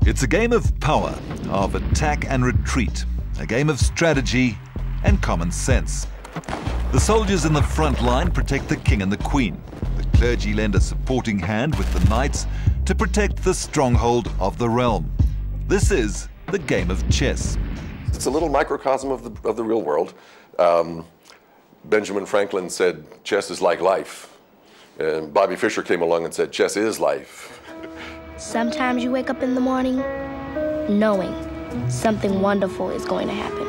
It's a game of power, of attack and retreat, a game of strategy and common sense. The soldiers in the front line protect the king and the queen. The clergy lend a supporting hand with the knights to protect the stronghold of the realm. This is the game of chess. It's a little microcosm of the real world. Benjamin Franklin said, chess is like life. And Bobby Fischer came along and said, chess is life. Sometimes you wake up in the morning knowing something wonderful is going to happen.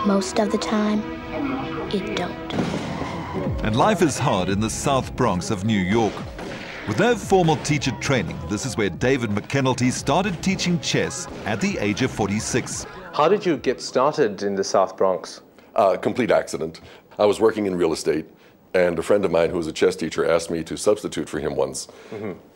Most of the time, it don't. And life is hard in the South Bronx of New York. With no formal teacher training, this is where David McKenelty started teaching chess at the age of 46. How did you get started in the South Bronx? Complete accident. I was working in real estate, and a friend of mine who was a chess teacher asked me to substitute for him once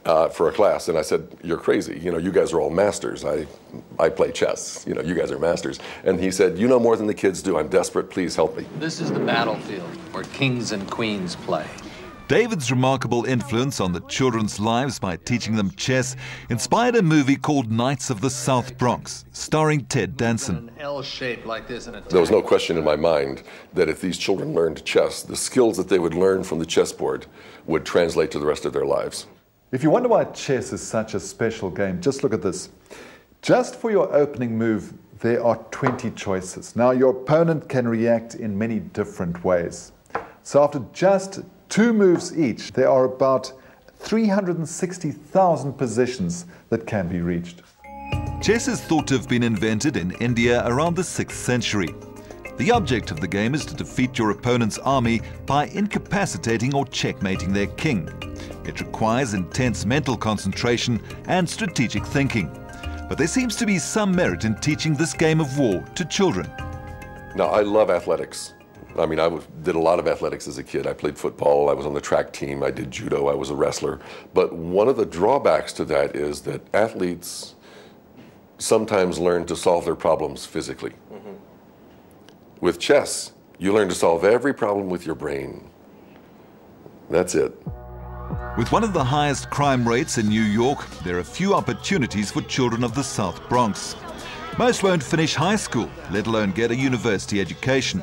for a class. And I said, you're crazy. You know, you guys are all masters. I play chess. You know, you guys are masters. And he said, you know more than the kids do. I'm desperate. Please help me. This is the battlefield where kings and queens play. David's remarkable influence on the children's lives by teaching them chess inspired a movie called Knights of the South Bronx, starring Ted Danson. An L shape like this in a There was no question in my mind that if these children learned chess, the skills that they would learn from the chessboard would translate to the rest of their lives. If you wonder why chess is such a special game, just look at this. Just for your opening move, there are 20 choices. Now, your opponent can react in many different ways. So after just 2 moves each, there are about 360,000 positions that can be reached. Chess is thought to have been invented in India around the 6th century. The object of the game is to defeat your opponent's army by incapacitating or checkmating their king. It requires intense mental concentration and strategic thinking. But there seems to be some merit in teaching this game of war to children. Now, I love athletics. I mean, I did a lot of athletics as a kid. I played football, I was on the track team, I did judo, I was a wrestler. But one of the drawbacks to that is that athletes sometimes learn to solve their problems physically. With chess, you learn to solve every problem with your brain. That's it. With one of the highest crime rates in New York, there are few opportunities for children of the South Bronx. Most won't finish high school, let alone get a university education.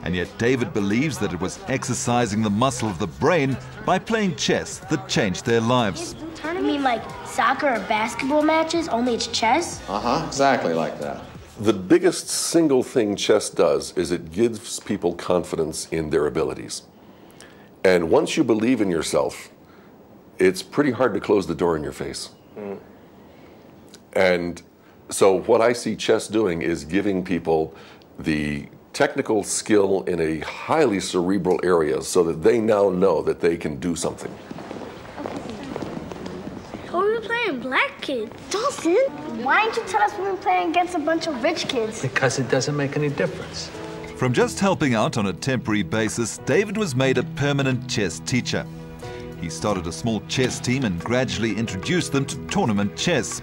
And yet David believes that it was exercising the muscle of the brain by playing chess that changed their lives. You mean like soccer or basketball matches, only it's chess? Exactly like that. The biggest single thing chess does is it gives people confidence in their abilities. And once you believe in yourself, it's pretty hard to close the door in your face. And so what I see chess doing is giving people the technical skill in a highly cerebral area so that they now know that they can do something. Oh, we were playing black kids. Dawson, why didn't you tell us we were playing against a bunch of rich kids? Because it doesn't make any difference. From just helping out on a temporary basis, David was made a permanent chess teacher. He started a small chess team and gradually introduced them to tournament chess.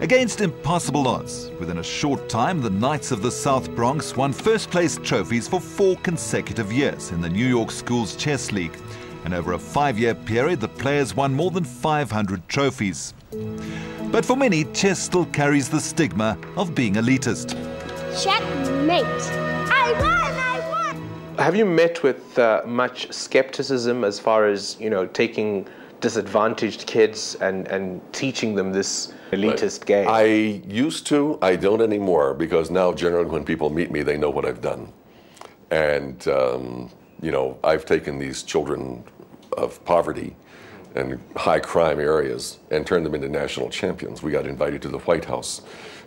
Against impossible odds, within a short time, the Knights of the South Bronx won first-place trophies for 4 consecutive years in the New York Schools Chess League. And over a 5-year period, the players won more than 500 trophies. But for many, chess still carries the stigma of being elitist. Checkmate. I won! Have you met with much skepticism as far as, you know, taking disadvantaged kids and teaching them this elitist game? I used to, I don't anymore, because now generally when people meet me, they know what I've done. And, you know, I've taken these children of poverty and high crime areas and turned them into national champions. We got invited to the White House.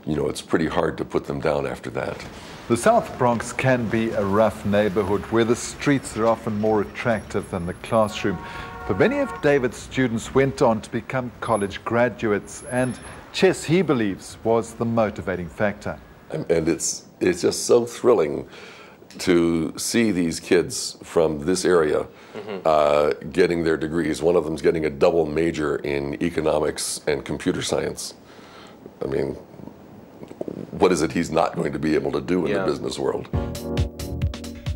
You know, it's pretty hard to put them down after that. The South Bronx can be a rough neighborhood where the streets are often more attractive than the classroom. But many of David's students went on to become college graduates, and chess, he believes, was the motivating factor. And it's just so thrilling to see these kids from this area getting their degrees. One of them's getting a double major in economics and computer science. I mean, what is it he's not going to be able to do in the business world?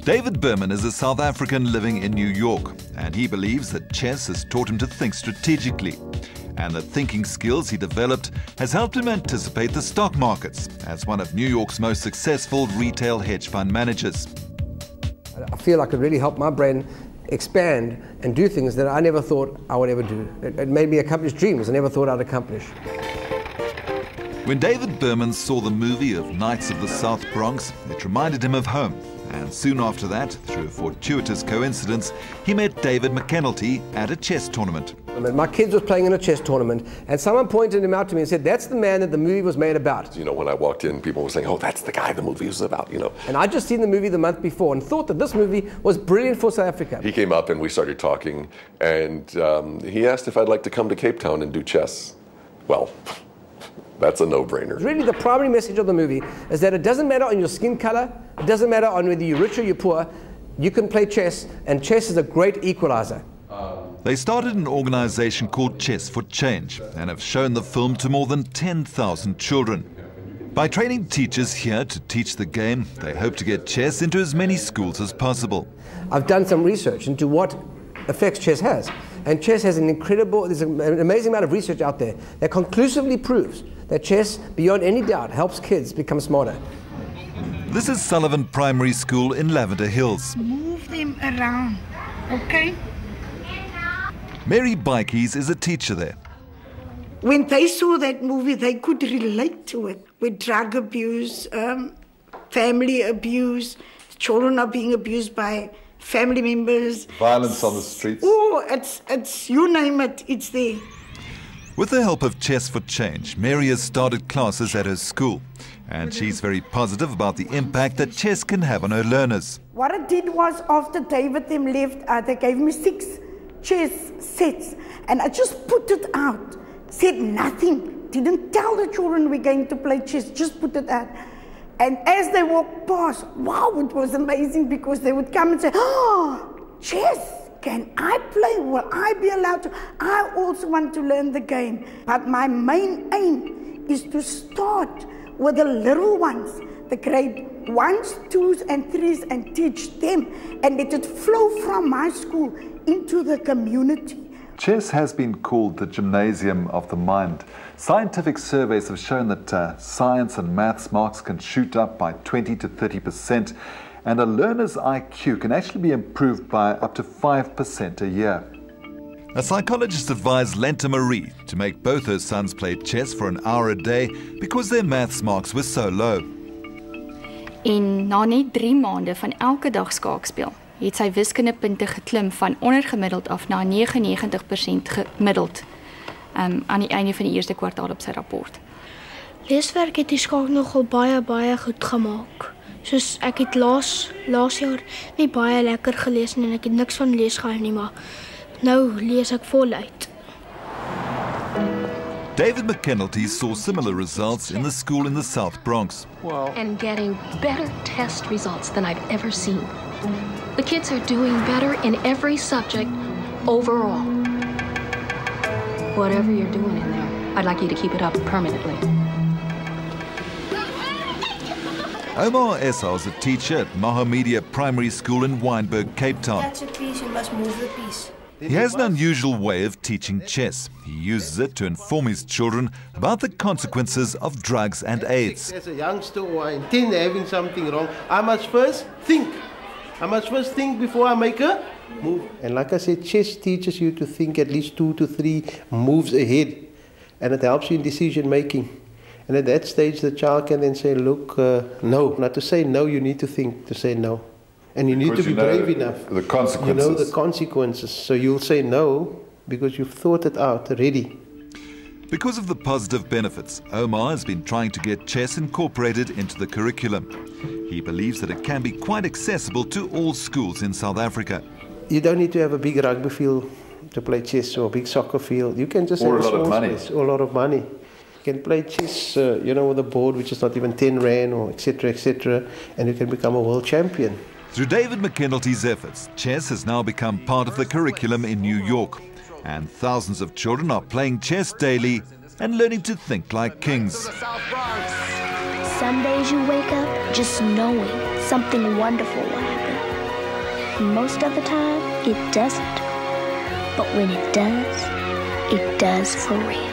David Berman is a South African living in New York, and he believes that chess has taught him to think strategically. And the thinking skills he developed has helped him anticipate the stock markets as one of New York's most successful retail hedge fund managers. I feel I could really help my brain expand and do things that I never thought I would ever do. It made me accomplish dreams I never thought I'd accomplish. When David Berman saw the movie of Knights of the South Bronx, it reminded him of home. And soon after that, through a fortuitous coincidence, he met David McKenelty at a chess tournament. My kids was playing in a chess tournament, and someone pointed him out to me and said, "That's the man that the movie was made about." You know, when I walked in, people were saying, "Oh, that's the guy the movie was about," you know. And I'd just seen the movie the month before and thought that this movie was brilliant for South Africa. He came up and we started talking, and he asked if I'd like to come to Cape Town and do chess. Well, that's a no-brainer. Really, the primary message of the movie is that it doesn't matter on your skin color, it doesn't matter on whether you're rich or you're poor, you can play chess, and chess is a great equalizer. They started an organization called Chess for Change and have shown the film to more than 10,000 children. By training teachers here to teach the game, they hope to get chess into as many schools as possible. I've done some research into what effects chess has. And chess has there's an amazing amount of research out there that conclusively proves that chess, beyond any doubt, helps kids become smarter. This is Sullivan Primary School in Lavender Hills. Move them around, okay? Mary Bikies is a teacher there. When they saw that movie, they could relate to it. With drug abuse, family abuse, children are being abused by family members. Violence on the streets. Oh, it's you name it, it's there. With the help of Chess for Change, Mary has started classes at her school. And she's very positive about the impact that chess can have on her learners. What I did was, after David them left, they gave me 6 chess sets. And I just put it out. Said nothing. Didn't tell the children we're going to play chess. Just put it out. And as they walked past, wow, it was amazing, because they would come and say, "Oh, chess, can I play? Will I be allowed to? I also want to learn the game." But my main aim is to start with the little ones, the grade 1s, 2s, and 3s, and teach them, and let it flow from my school into the community. Chess has been called the gymnasium of the mind. Scientific surveys have shown that science and maths marks can shoot up by 20 to 30%, and a learner's IQ can actually be improved by up to 5% a year. A psychologist advised Lenta Marie to make both her sons play chess for an hour a day because their maths marks were so low. En na net 3 maande van elke dag skaak speel, het sy wiskundepunte geklim van ondergemiddeld af na 99% gemiddeld aan die einde van die eerste kwartaal op sy rapport. Leeswerk het die skaak nogal baie goed gemaak. Soos ek het laas jaar nie baie lekker gelees en ek het niks van lees gehou nie, maar nou lees ek voluit. David McKenelty saw similar results in the school in the South Bronx. And getting better test results than I've ever seen. The kids are doing better in every subject overall. Whatever you're doing in there, I'd like you to keep it up permanently. Omar Essa is a teacher at Mahomedia Primary School in Wynberg, Cape Town. That's a piece, you must move the piece. He has an unusual way of teaching chess. He uses it to inform his children about the consequences of drugs and AIDS. As a youngster, or I intend having something wrong, I must first think. I must first think before I make a move. And like I said, chess teaches you to think at least 2 to 3 moves ahead. And it helps you in decision making. And at that stage, the child can then say, look, no. Not to say no, you need to think to say no. And you need to be brave enough. The consequences. You know the consequences. So you'll say no because you've thought it out already. Because of the positive benefits, Omar has been trying to get chess incorporated into the curriculum. He believes that it can be quite accessible to all schools in South Africa. You don't need to have a big rugby field to play chess or a big soccer field. You can just have a small space or a lot of money. You can play chess, with a board which is not even 10 rand or etc., and you can become a world champion. Through David McKenelty's efforts, chess has now become part of the curriculum in New York. And thousands of children are playing chess daily and learning to think like kings. Some days you wake up just knowing something wonderful will happen. Most of the time, it doesn't. But when it does, it does for real.